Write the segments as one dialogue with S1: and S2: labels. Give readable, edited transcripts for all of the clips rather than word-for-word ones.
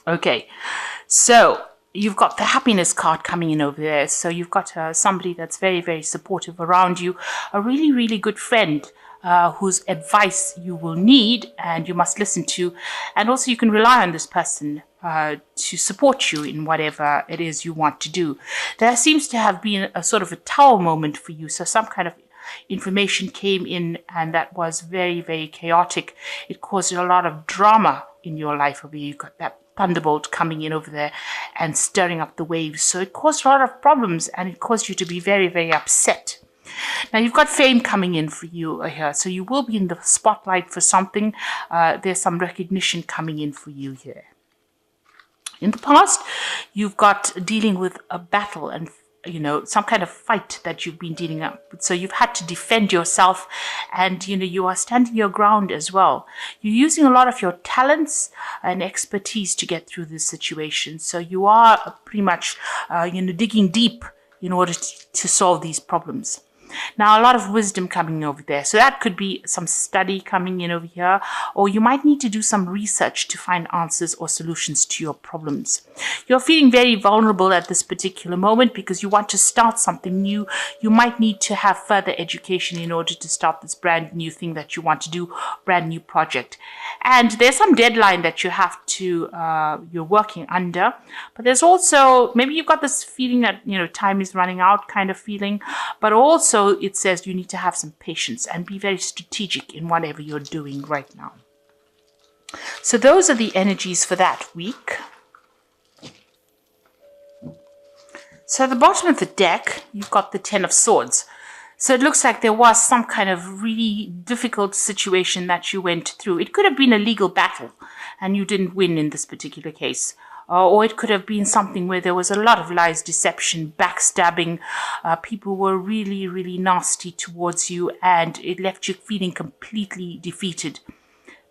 S1: Okay, so you've got the happiness card coming in over there. So you've got somebody that's very, very supportive around you, a really, really good friend whose advice you will need and you must listen to. And also, you can rely on this person to support you in whatever it is you want to do. There seems to have been a sort of a tower moment for you. So some kind of information came in and that was very, very chaotic. It caused a lot of drama in your life over here. You got that thunderbolt coming in over there and stirring up the waves. So it caused a lot of problems and it caused you to be very, very upset. Now you've got fame coming in for you here. So you will be in the spotlight for something. There's some recognition coming in for you here. In the past, you've got dealing with a battle and some kind of fight that you've been dealing with. So you've had to defend yourself and, you are standing your ground as well. You're using a lot of your talents and expertise to get through this situation. So you are pretty much, digging deep in order to solve these problems. Now, a lot of wisdom coming over there. So that could be some study coming in over here, or you might need to do some research to find answers or solutions to your problems. You're feeling very vulnerable at this particular moment because you want to start something new. You might need to have further education in order to start this brand new thing that you want to do, brand new project. And there's some deadline that you have to, you're working under, but there's also, maybe you've got this feeling that, time is running out kind of feeling, but also it says you need to have some patience and be very strategic in whatever you're doing right now. So those are the energies for that week. So at the bottom of the deck, you've got the Ten of Swords. So it looks like there was some kind of really difficult situation that you went through. It could have been a legal battle and you didn't win in this particular case. Or it could have been something where there was a lot of lies, deception, backstabbing. People were really, really nasty towards you and it left you feeling completely defeated.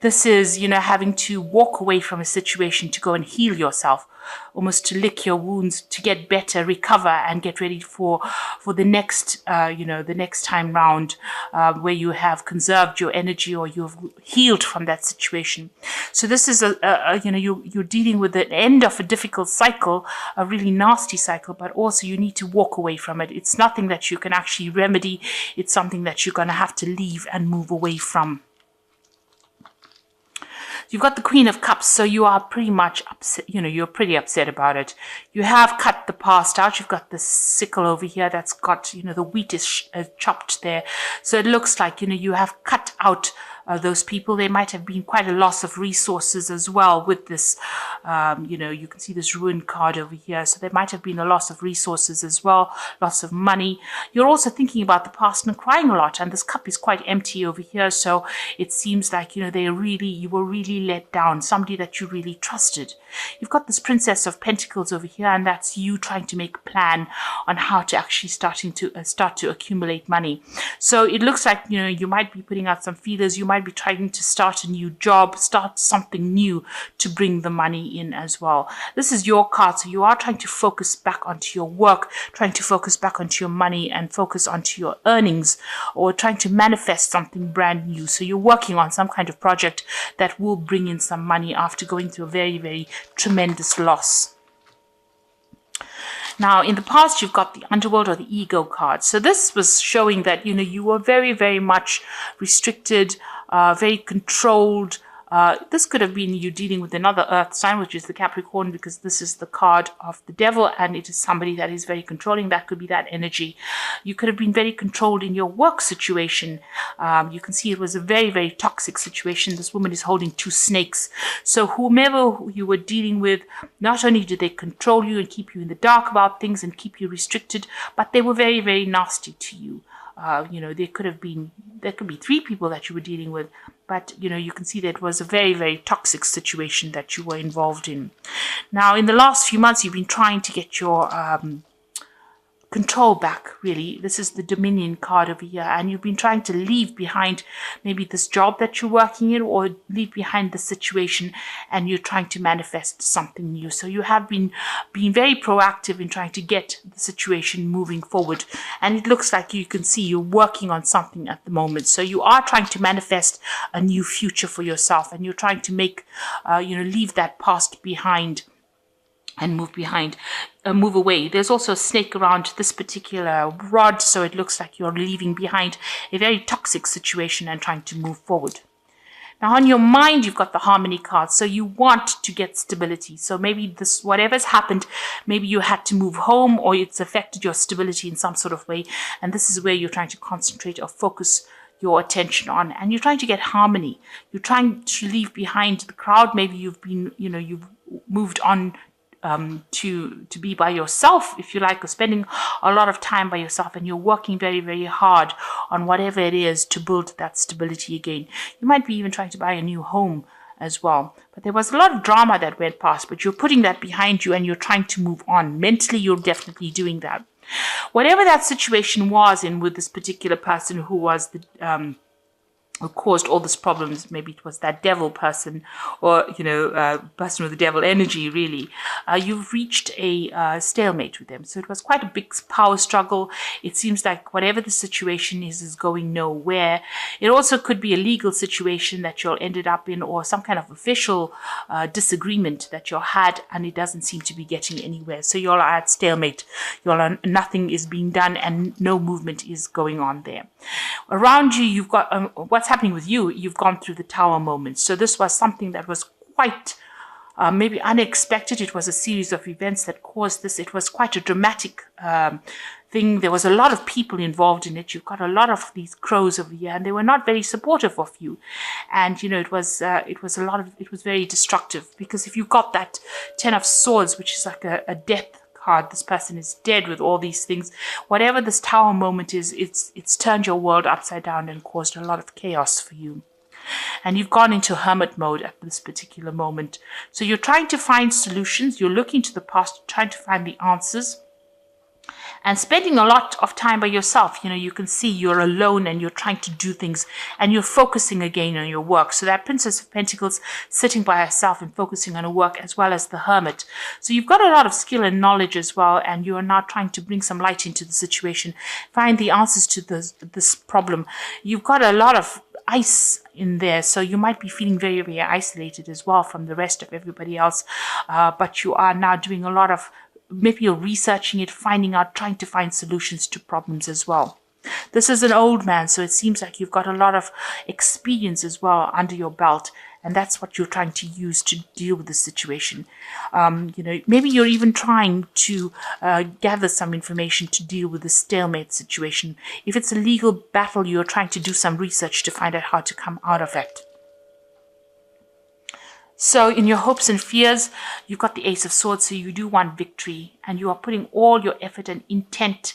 S1: This is, having to walk away from a situation to go and heal yourself, almost to lick your wounds, to get better, recover, and get ready for the next, the next time round, where you have conserved your energy or you've healed from that situation. So this is you're dealing with the end of a difficult cycle, a really nasty cycle, but also you need to walk away from it. It's nothing that you can actually remedy. It's something that you're going to have to leave and move away from. You've got the Queen of Cups, so you are pretty much upset, you're pretty upset about it. You have cut the past out. You've got the sickle over here that's got, the wheat is chopped there. So it looks like, you have cut out those people. There might have been quite a loss of resources as well with this. You can see this ruined card over here. So there might have been a loss of resources as well, loss of money. You're also thinking about the past and crying a lot. And this cup is quite empty over here. So it seems like, you were really let down, somebody that you really trusted. You've got this Princess of Pentacles over here, and that's you trying to make a plan on how to actually start to accumulate money. So it looks like, you might be putting out some feelers. You might be trying to start a new job, start something new to bring the money in as well. This is your card, so you are trying to focus back onto your work, trying to focus back onto your money and focus onto your earnings, or trying to manifest something brand new. So you're working on some kind of project that will bring in some money after going through a very, very tremendous loss. Now, in the past, you've got the underworld or the ego card. So this was showing that, you were very, very much restricted, very controlled. This could have been you dealing with another earth sign, which is the Capricorn, because this is the card of the devil and it is somebody that is very controlling. That could be that energy. You could have been very controlled in your work situation. You can see it was a very, very toxic situation. This woman is holding two snakes. So whomever you were dealing with, not only did they control you and keep you in the dark about things and keep you restricted, but they were very, very nasty to you. There could be three people that you were dealing with, but, you can see that it was a very, very toxic situation that you were involved in. Now, in the last few months, you've been trying to get your control back, really. This is the Dominion card over here, and you've been trying to leave behind maybe this job that you're working in, or leave behind the situation, and you're trying to manifest something new. So you have been being very proactive in trying to get the situation moving forward, and it looks like you can see you're working on something at the moment. So you are trying to manifest a new future for yourself, and you're trying to make leave that past behind and move away. There's also a snake around this particular rod, so it looks like you're leaving behind a very toxic situation and trying to move forward. Now, on your mind, you've got the Harmony card, so you want to get stability. So maybe this, whatever's happened, maybe you had to move home, or it's affected your stability in some sort of way, and this is where you're trying to concentrate or focus your attention on, and you're trying to get harmony. You're trying to leave behind the crowd. Maybe you've been, you've moved on to be by yourself, if you like, or spending a lot of time by yourself, and you're working very, very hard on whatever it is to build that stability again. You might be even trying to buy a new home as well. But there was a lot of drama that went past, but you're putting that behind you and you're trying to move on. Mentally, you're definitely doing that. Whatever that situation was in with this particular person who was the who caused all these problems, maybe it was that devil person, or person with the devil energy, really, you've reached a stalemate with them. So it was quite a big power struggle. It seems like whatever the situation is going nowhere. It also could be a legal situation that you'll ended up in, or some kind of official disagreement that you had, and it doesn't seem to be getting anywhere. So you're at stalemate. Nothing is being done and no movement is going on there. Around you, you've got what's happening with you. You've gone through the Tower moment. So this was something that was quite maybe unexpected. It was a series of events that caused this. It was quite a dramatic thing. There was a lot of people involved in it. You've got a lot of these crows over here, and they were not very supportive of you. And it was very destructive, because if you got that Ten of Swords, which is like a death card, this person is dead with all these things. Whatever this Tower moment is, it's turned your world upside down and caused a lot of chaos for you. And you've gone into hermit mode at this particular moment. So you're trying to find solutions. You're looking to the past, trying to find the answers, and spending a lot of time by yourself. You can see you're alone and you're trying to do things, and you're focusing again on your work. So that Princess of Pentacles sitting by herself and focusing on her work, as well as the Hermit. So you've got a lot of skill and knowledge as well, and you are now trying to bring some light into the situation, find the answers to this problem. You've got a lot of ice in there, so you might be feeling very, very isolated as well from the rest of everybody else, but you are now doing a lot of, maybe you're researching it, finding out, trying to find solutions to problems as well. This is an old man, so it seems like you've got a lot of experience as well under your belt, and that's what you're trying to use to deal with the situation. Maybe you're even trying to gather some information to deal with the stalemate situation. If it's a legal battle, you're trying to do some research to find out how to come out of it. So in your hopes and fears, you've got the Ace of Swords, so you do want victory, and you are putting all your effort and intent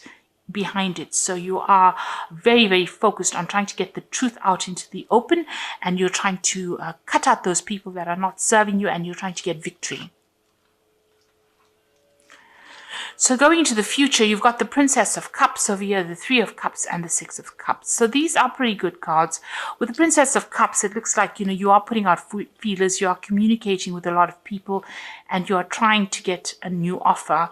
S1: behind it. So you are very, very focused on trying to get the truth out into the open, and you're trying to cut out those people that are not serving you, and you're trying to get victory. So going into the future, you've got the Princess of Cups over here, the Three of Cups, and the Six of Cups. So these are pretty good cards. With the Princess of Cups, it looks like, you are putting out feelers, you are communicating with a lot of people, and you are trying to get a new offer.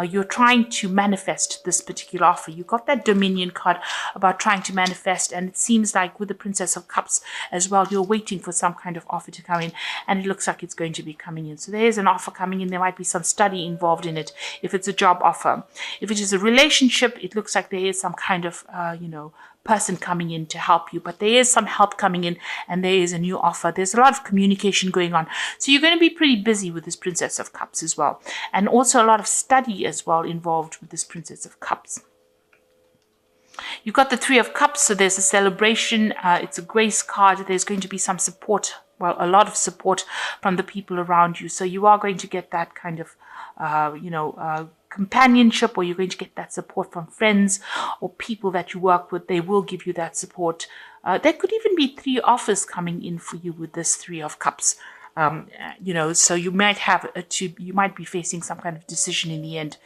S1: You're trying to manifest this particular offer. You got that Dominion card about trying to manifest, and it seems like with the Princess of Cups as well, you're waiting for some kind of offer to come in, and it looks like it's going to be coming in. So there is an offer coming in. There might be some study involved in it if it's a job offer. If it is a relationship, it looks like there is some kind of, person coming in to help you, but there is some help coming in, and there is a new offer. There's a lot of communication going on, so you're going to be pretty busy with this Princess of Cups as well, and also a lot of study as well involved with this Princess of Cups. You've got the Three of Cups, so there's a celebration. It's a grace card. There's going to be some support, well, a lot of support from the people around you, so you are going to get that kind of companionship, or you're going to get that support from friends or people that you work with. They will give you that support. There could even be 3 offers coming in for you with this Three of Cups. So you might you might be facing some kind of decision in the end.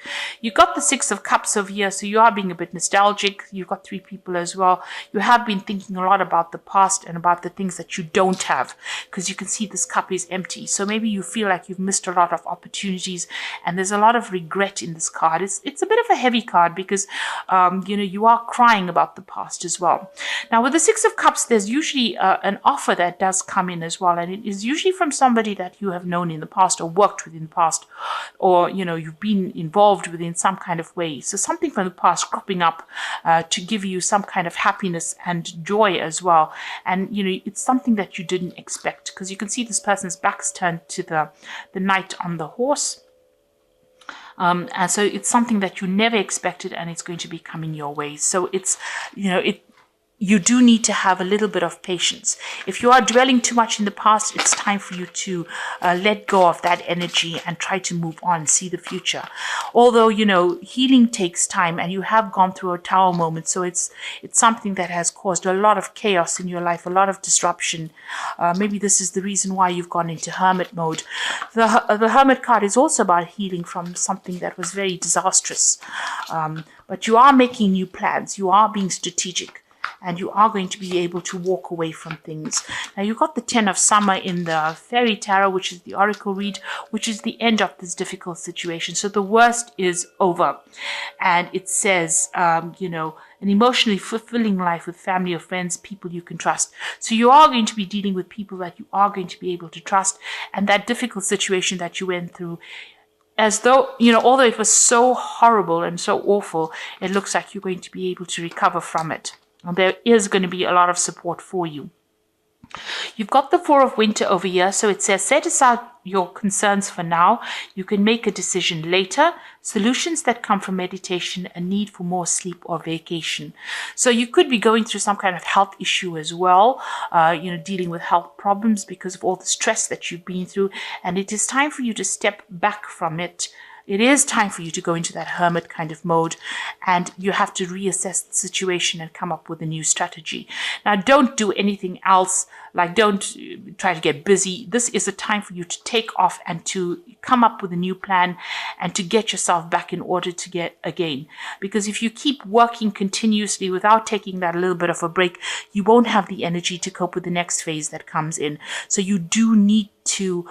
S1: You got the Six of Cups over here, so you are being a bit nostalgic. You've got 3 people as well. You have been thinking a lot about the past and about the things that you don't have, because you can see this cup is empty. So maybe you feel like you've missed a lot of opportunities, and there's a lot of regret in this card. It's a bit of a heavy card because, you are crying about the past as well. Now, with the Six of Cups, there's usually an offer that does come in as well, and it is usually from somebody that you have known in the past or worked with in the past, or you've been involved with in some kind of way. So something from the past cropping up to give you some kind of happiness and joy as well. And it's something that you didn't expect, because you can see this person's back's turned to the knight on the horse. And so it's something that you never expected, and it's going to be coming your way. So it's you do need to have a little bit of patience. If you are dwelling too much in the past, it's time for you to let go of that energy and try to move on, see the future. Although, healing takes time, and you have gone through a tower moment, so it's something that has caused a lot of chaos in your life, a lot of disruption. Maybe this is the reason why you've gone into hermit mode. The hermit card is also about healing from something that was very disastrous. But you are making new plans. You are being strategic, and you are going to be able to walk away from things. Now, you've got the 10 of Summer in the Fairy Tarot, which is the Oracle read, which is the end of this difficult situation. So the worst is over. And it says, an emotionally fulfilling life with family or friends, people you can trust. So you are going to be dealing with people that you are going to be able to trust. And that difficult situation that you went through, as though, although it was so horrible and so awful, it looks like you're going to be able to recover from it. There is going to be a lot of support for you. You've got the Four of Winter over here. So it says, set aside your concerns for now. You can make a decision later. Solutions that come from meditation, a need for more sleep or vacation. So you could be going through some kind of health issue as well, dealing with health problems because of all the stress that you've been through. And it is time for you to step back from it. It is time for you to go into that hermit kind of mode, and you have to reassess the situation and come up with a new strategy. Now, don't do anything else. Don't try to get busy. This is a time for you to take off and to come up with a new plan and to get yourself back in order to get again. Because if you keep working continuously without taking that little bit of a break, you won't have the energy to cope with the next phase that comes in. So you do need to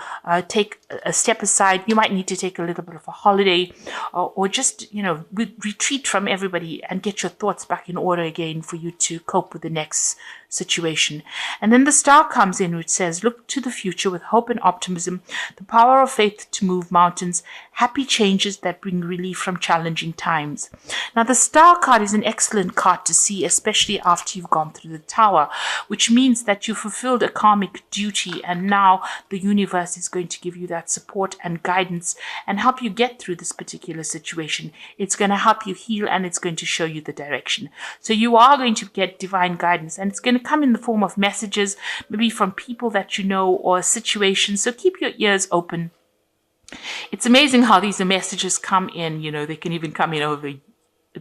S1: take a step aside. You might need to take a little bit of a holiday, or just, retreat from everybody and get your thoughts back in order again for you to cope with the next situation. And then the star comes in, which says, look to the future with hope and optimism, the power of faith to move mountains, happy changes that bring relief from challenging times. Now, the star card is an excellent card to see, especially after you've gone through the tower, which means that you fulfilled a karmic duty, and now the universe is going to give you that support and guidance and help you get through this particular situation. It's going to help you heal, and it's going to show you the direction. So you are going to get divine guidance, and it's going to come in the form of messages, maybe from people that you know or situations. So keep your ears open. It's amazing how these messages come in. They can even come in over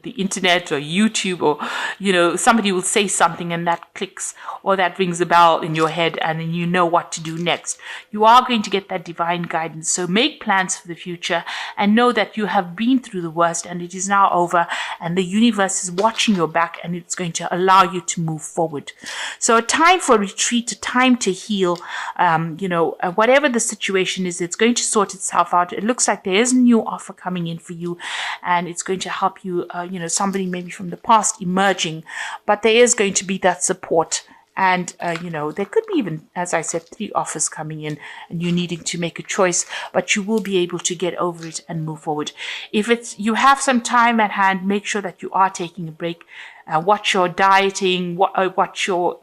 S1: the internet or YouTube, or somebody will say something and that clicks or that rings a bell in your head, and then you know what to do next. You are going to get that divine guidance. So make plans for the future and know that you have been through the worst and it is now over, and the universe is watching your back, and it's going to allow you to move forward. So a time for retreat, a time to heal. Whatever the situation is, it's going to sort itself out. It looks like there is a new offer coming in for you, and it's going to help you somebody maybe from the past emerging, but there is going to be that support. And, there could be even, as I said, 3 offers coming in and you needing to make a choice, but you will be able to get over it and move forward. If you have some time at hand, make sure that you are taking a break. Watch your dieting, watch your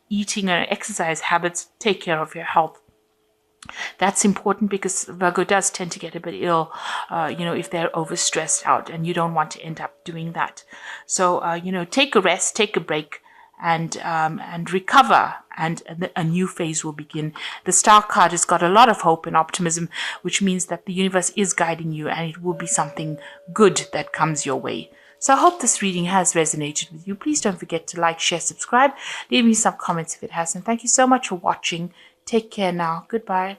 S1: eating and exercise habits. Take care of your health. That's important because Virgo does tend to get a bit ill, if they're overstressed out, and you don't want to end up doing that. So, take a rest, take a break, and recover, and a new phase will begin. The star card has got a lot of hope and optimism, which means that the universe is guiding you, and it will be something good that comes your way. So I hope this reading has resonated with you. Please don't forget to like, share, subscribe. Leave me some comments if it has. And thank you so much for watching. Take care now. Goodbye.